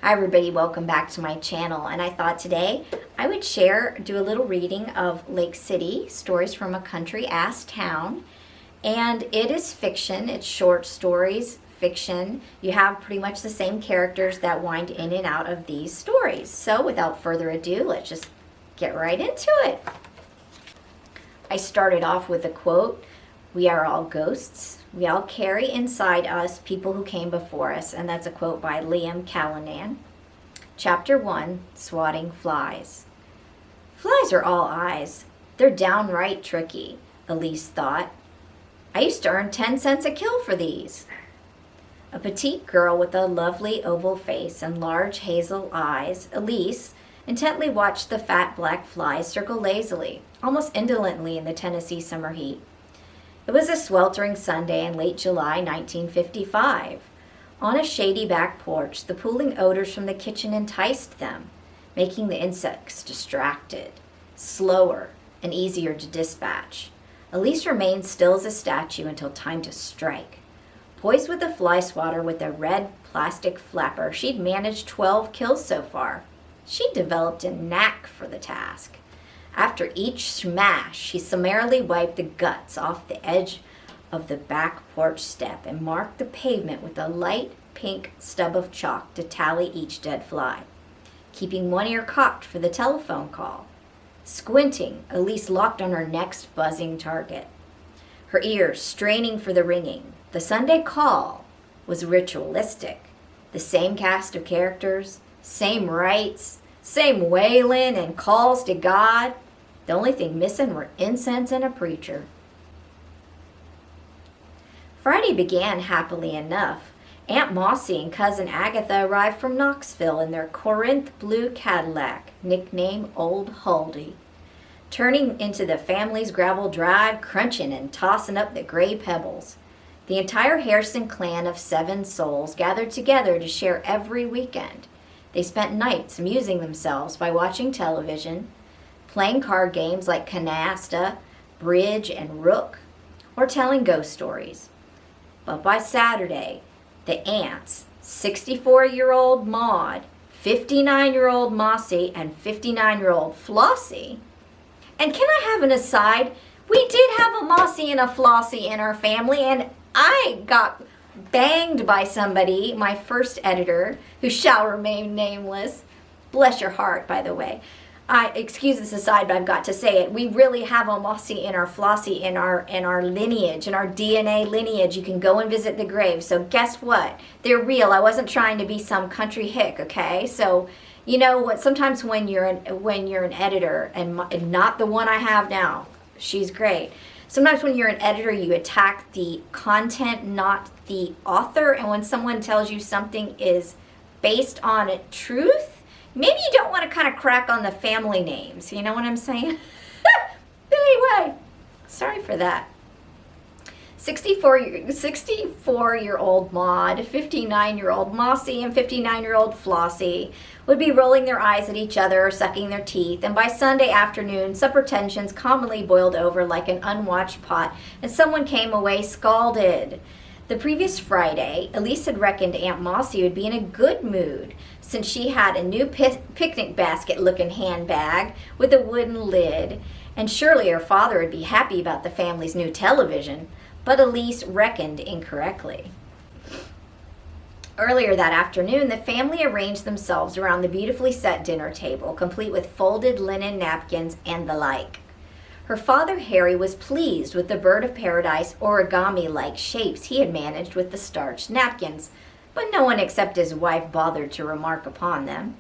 Hi everybody, welcome back to my channel, and I thought today I would do a little reading of Lake City, Stories from a Country Ass Town. And it is fiction, it's short stories, fiction. You have pretty much the same characters that wind in and out of these stories. So without further ado, let's just get right into it. I started off with a quote, "We are all ghosts. We all carry inside us people who came before us," and that's a quote by Liam Callanan. Chapter 1, Swatting Flies. Flies are all eyes. They're downright tricky, Elise thought. I used to earn 10 cents a kill for these. A petite girl with a lovely oval face and large hazel eyes, Elise intently watched the fat black flies circle lazily, almost indolently in the Tennessee summer heat. It was a sweltering Sunday in late July 1955. On a shady back porch, the pooling odors from the kitchen enticed them, making the insects distracted, slower, and easier to dispatch. Elise remained still as a statue until time to strike. Poised with a fly swatter with a red plastic flapper, she'd managed 12 kills so far. She'd developed a knack for the task. After each smash, she summarily wiped the guts off the edge of the back porch step and marked the pavement with a light pink stub of chalk to tally each dead fly, keeping one ear cocked for the telephone call. Squinting, Elise locked on her next buzzing target, her ears straining for the ringing. The Sunday call was ritualistic. The same cast of characters, same rites, same wailing and calls to God. The only thing missing were incense and a preacher. Friday began happily enough. Aunt Mossy and Cousin Agatha arrived from Knoxville in their Corinth blue Cadillac, nicknamed Old Huldy, turning into the family's gravel drive, crunching and tossing up the gray pebbles. The entire Harrison clan of 7 souls gathered together to share every weekend. They spent nights amusing themselves by watching television, playing card games like canasta, bridge, and rook, or telling ghost stories. But by Saturday, the aunts, 64-year-old Maud, 59-year-old Mossy, and 59-year-old Flossie. And can I have an aside? We did have a Mossy and a Flossie in our family, and I got banged by somebody, my first editor, who shall remain nameless. Bless your heart, by the way. Excuse this aside, but I've got to say it. We really have a Mossy and our Flossie in our lineage, in our DNA lineage. You can go and visit the grave. So guess what? They're real. I wasn't trying to be some country hick, okay? So you know what? Sometimes when you're an editor, and not the one I have now, she's great. Sometimes when you're an editor, you attack the content, not the author. And when someone tells you something is based on truth, maybe you don't want to kind of crack on the family names. You know what I'm saying? Anyway, sorry for that. 64-year-old Maud, 59-year-old Mossy, and 59-year-old Flossie would be rolling their eyes at each other or sucking their teeth, and by Sunday afternoon, supper tensions commonly boiled over like an unwatched pot, and someone came away scalded. The previous Friday, Elise had reckoned Aunt Mossy would be in a good mood, since she had a new picnic basket-looking handbag with a wooden lid, and surely her father would be happy about the family's new television. But Elise reckoned incorrectly. Earlier that afternoon, the family arranged themselves around the beautifully set dinner table, complete with folded linen napkins and the like. Her father, Harry, was pleased with the bird of paradise origami-like shapes he had managed with the starched napkins, but no one except his wife bothered to remark upon them.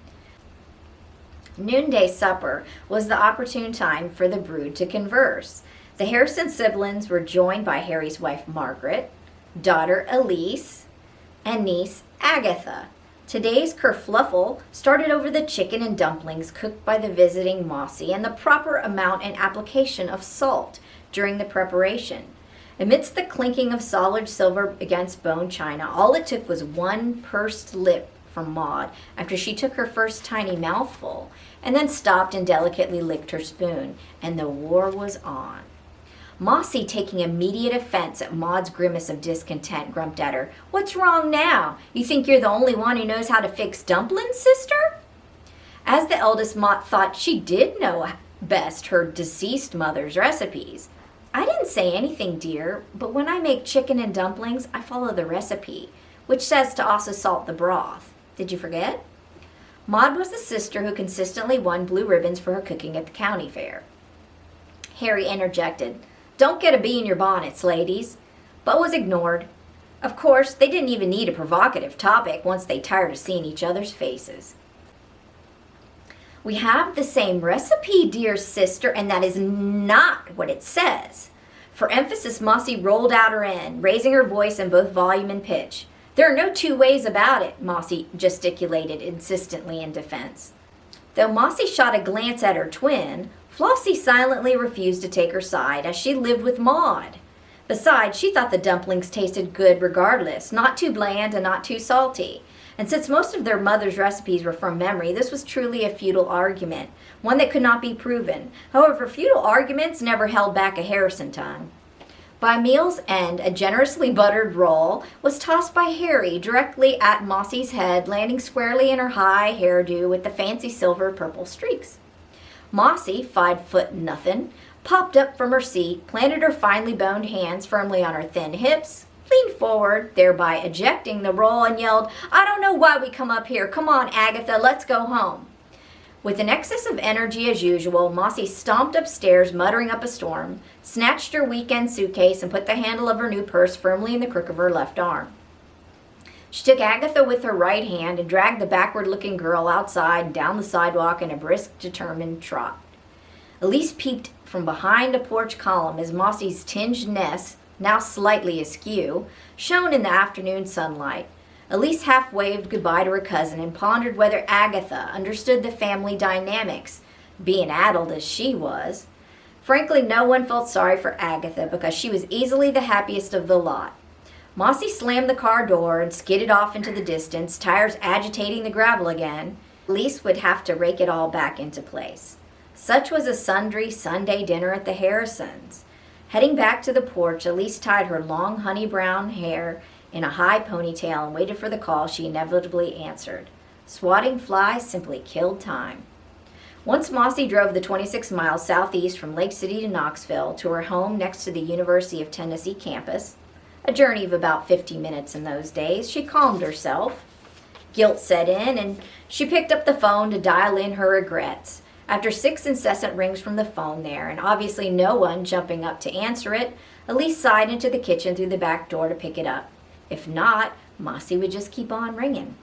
Noonday supper was the opportune time for the brood to converse. The Harrison siblings were joined by Harry's wife, Margaret, daughter, Elise, and niece, Agatha. Today's kerfluffle started over the chicken and dumplings cooked by the visiting Mossy and the proper amount and application of salt during the preparation. Amidst the clinking of solid silver against bone china, all it took was one pursed lip from Maud after she took her first tiny mouthful, and then stopped and delicately licked her spoon, and the war was on. Mossy, taking immediate offense at Maud's grimace of discontent, grumped at her. "What's wrong now? You think you're the only one who knows how to fix dumplings, sister?" As the eldest, Maud thought she did know best her deceased mother's recipes. "I didn't say anything, dear, but when I make chicken and dumplings, I follow the recipe, which says to also salt the broth. Did you forget?" Maud was the sister who consistently won blue ribbons for her cooking at the county fair. Harry interjected, "Don't get a bee in your bonnets, ladies," but was ignored. Of course, they didn't even need a provocative topic once they tired of seeing each other's faces. "We have the same recipe, dear sister, and that is not what it says." For emphasis, Mossy rolled out her end, raising her voice in both volume and pitch. "There are no two ways about it," Mossy gesticulated insistently in defense. Though Mossy shot a glance at her twin, Flossie silently refused to take her side, as she lived with Maud. Besides, she thought the dumplings tasted good regardless, not too bland and not too salty. And since most of their mother's recipes were from memory, this was truly a futile argument, one that could not be proven. However, futile arguments never held back a Harrison tongue. By meal's end, a generously buttered roll was tossed by Harry directly at Mossy's head, landing squarely in her high hairdo with the fancy silver purple streaks. Mossy, 5'0", popped up from her seat, planted her finely boned hands firmly on her thin hips, leaned forward, thereby ejecting the roll, and yelled, "I don't know why we come up here. Come on, Agatha, let's go home." With an excess of energy as usual, Mossy stomped upstairs, muttering up a storm, snatched her weekend suitcase, and put the handle of her new purse firmly in the crook of her left arm. She took Agatha with her right hand and dragged the backward-looking girl outside and down the sidewalk in a brisk, determined trot. Elise peeped from behind a porch column as Mossy's tinged nest, now slightly askew, shone in the afternoon sunlight. Elise half waved goodbye to her cousin and pondered whether Agatha understood the family dynamics, being addled as she was. Frankly, no one felt sorry for Agatha because she was easily the happiest of the lot. Mossy slammed the car door and skidded off into the distance, tires agitating the gravel again. Elise would have to rake it all back into place. Such was a sundry Sunday dinner at the Harrisons. Heading back to the porch, Elise tied her long honey brown hair in a high ponytail and waited for the call she inevitably answered. Swatting flies simply killed time. Once Mossy drove the 26 miles southeast from Lake City to Knoxville to her home next to the University of Tennessee campus, a journey of about 50 minutes in those days, she calmed herself. Guilt set in, and she picked up the phone to dial in her regrets. After 6 incessant rings from the phone there, and obviously no one jumping up to answer it, Elise sighed into the kitchen through the back door to pick it up. If not, Mossy would just keep on ringing.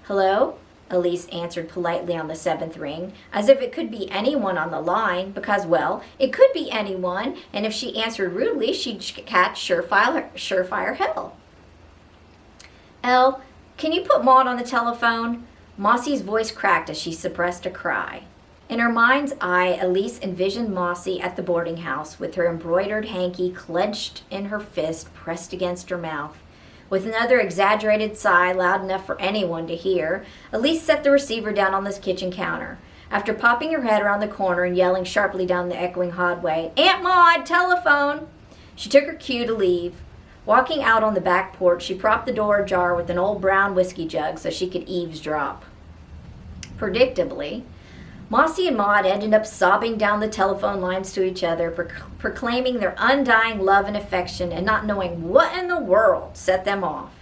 "Hello?" Elise answered politely on the 7th ring, as if it could be anyone on the line, because, well, it could be anyone, and if she answered rudely, she'd catch surefire hell. "Elle, can you put Maud on the telephone?" Mossy's voice cracked as she suppressed a cry. In her mind's eye, Elise envisioned Mossy at the boarding house with her embroidered hanky clenched in her fist pressed against her mouth. With another exaggerated sigh loud enough for anyone to hear, Elise set the receiver down on the kitchen counter. After popping her head around the corner and yelling sharply down the echoing hallway, "Aunt Maud, telephone!" she took her cue to leave. Walking out on the back porch, she propped the door ajar with an old brown whiskey jug so she could eavesdrop. Predictably, Mossy and Maud ended up sobbing down the telephone lines to each other, proclaiming their undying love and affection, and not knowing what in the world set them off.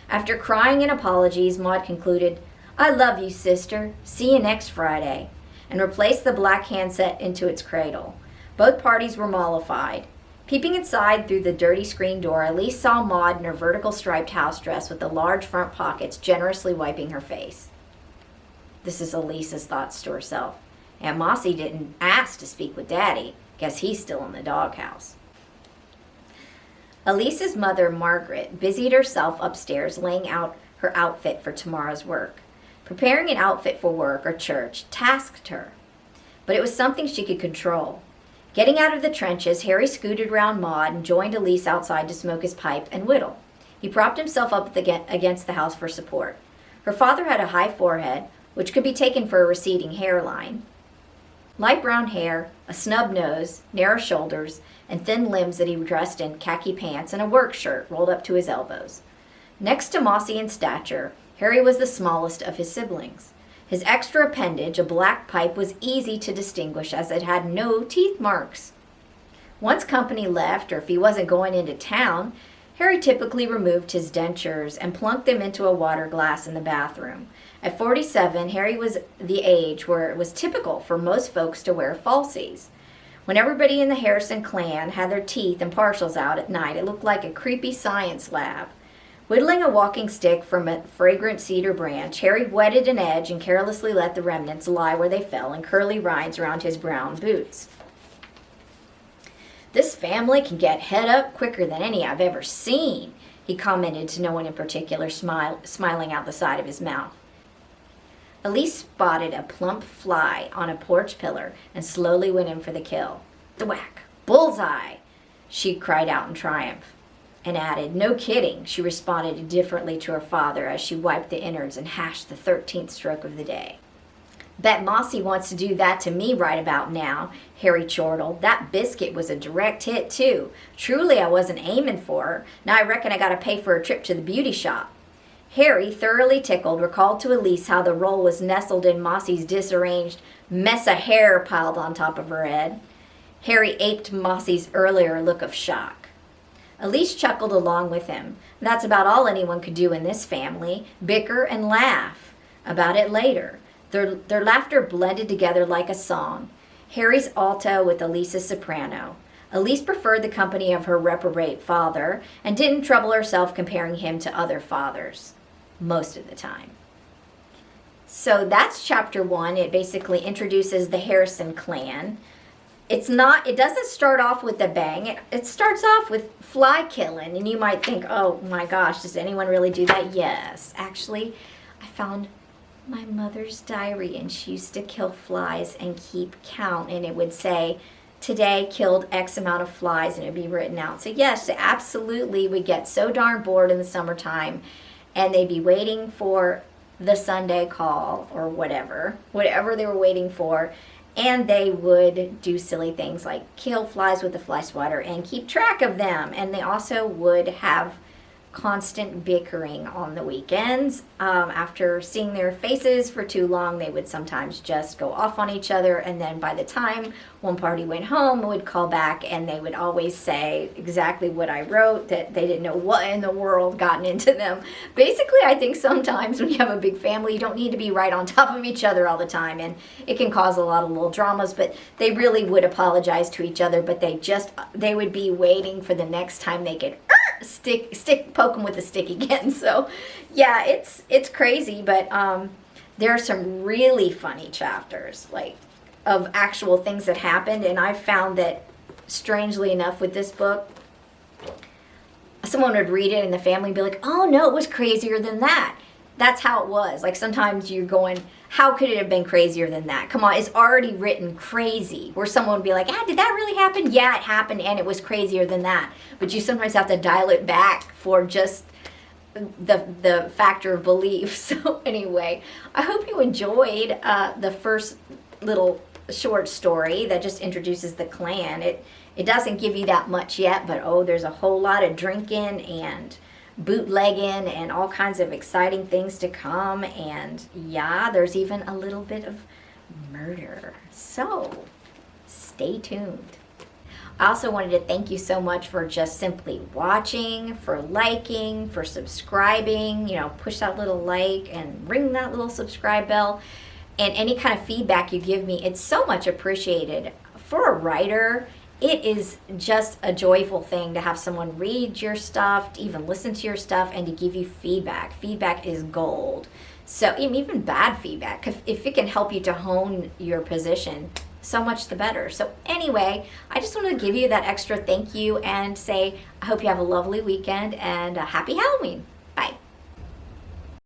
After crying in apologies, Maud concluded, "I love you, sister. See you next Friday," and replaced the black handset into its cradle. Both parties were mollified. Peeping inside through the dirty screen door, Elise saw Maud in her vertical striped house dress with the large front pockets generously wiping her face. This is Elise's thoughts to herself. Aunt Mossy didn't ask to speak with Daddy. Guess he's still in the doghouse. Elise's mother, Margaret, busied herself upstairs laying out her outfit for tomorrow's work. Preparing an outfit for work or church tasked her, but it was something she could control. Getting out of the trenches, Harry scooted around Maud and joined Elise outside to smoke his pipe and whittle. He propped himself up against the house for support. Her father had a high forehead, which could be taken for a receding hairline. Light brown hair, a snub nose, narrow shoulders, and thin limbs that he dressed in khaki pants and a work shirt rolled up to his elbows. Next to Mossy in stature, Harry was the smallest of his siblings. His extra appendage, a black pipe, was easy to distinguish as it had no teeth marks. Once company left, or if he wasn't going into town, Harry typically removed his dentures and plunked them into a water glass in the bathroom. At 47, Harry was the age where it was typical for most folks to wear falsies. When everybody in the Harrison clan had their teeth and partials out at night, it looked like a creepy science lab. Whittling a walking stick from a fragrant cedar branch, Harry wetted an edge and carelessly let the remnants lie where they fell in curly rinds around his brown boots. "This family can get head up quicker than any I've ever seen," he commented to no one in particular, smiling out the side of his mouth. Elise spotted a plump fly on a porch pillar and slowly went in for the kill. "Thwack! Bullseye!" she cried out in triumph, and added, "No kidding," she responded indifferently to her father as she wiped the innards and hashed the 13th stroke of the day. "Bet Mossy wants to do that to me right about now," Harry chortled. "That biscuit was a direct hit, too. Truly, I wasn't aiming for her. Now I reckon I gotta pay for a trip to the beauty shop." Harry, thoroughly tickled, recalled to Elise how the roll was nestled in Mossy's disarranged mess of hair piled on top of her head. Harry aped Mossy's earlier look of shock. Elise chuckled along with him. That's about all anyone could do in this family, bicker and laugh about it later. Their laughter blended together like a song. Harry's alto with Elise's soprano. Elise preferred the company of her reprobate father and didn't trouble herself comparing him to other fathers, most of the time. So that's chapter 1. It basically introduces the Harrison clan. It doesn't start off with a bang. It starts off with fly killing, and you might think, oh my gosh, does anyone really do that? Yes, actually, I found my mother's diary, and she used to kill flies and keep count, and it would say, today killed X amount of flies, and it would be written out. So yes, absolutely, we get so darn bored in the summertime, and they'd be waiting for the Sunday call or whatever they were waiting for, and they would do silly things like kill flies with a fly swatter and keep track of them. And they also would have constant bickering on the weekends. After seeing their faces for too long, they would sometimes just go off on each other, and then by the time one party went home, would call back, and they would always say exactly what I wrote, that they didn't know what in the world gotten into them. Basically, I think sometimes when you have a big family, you don't need to be right on top of each other all the time, and it can cause a lot of little dramas, but they really would apologize to each other, but they would be waiting for the next time they could poke them with a stick again. So yeah, it's crazy, but there are some really funny chapters, like, of actual things that happened, and I've found that, strangely enough, with this book, someone would read it and the family would be like, oh no, it was crazier than that. That's how it was. Like, sometimes you're going, how could it have been crazier than that? Come on, it's already written crazy. Where someone would be like, did that really happen? Yeah, it happened, and it was crazier than that. But you sometimes have to dial it back for just the factor of belief. So anyway, I hope you enjoyed the first little short story that just introduces the clan. It doesn't give you that much yet, but there's a whole lot of drinking and bootlegging and all kinds of exciting things to come, and yeah, there's even a little bit of murder, so stay tuned. I also wanted to thank you so much for just simply watching, for liking, for subscribing. Push that little like and ring that little subscribe bell, and any kind of feedback you give me, it's so much appreciated. For a writer, it is just a joyful thing to have someone read your stuff, to even listen to your stuff, and to give you feedback. Feedback is gold. So even bad feedback, if it can help you to hone your position, so much the better. So anyway, I just wanted to give you that extra thank you and say I hope you have a lovely weekend and a happy Halloween.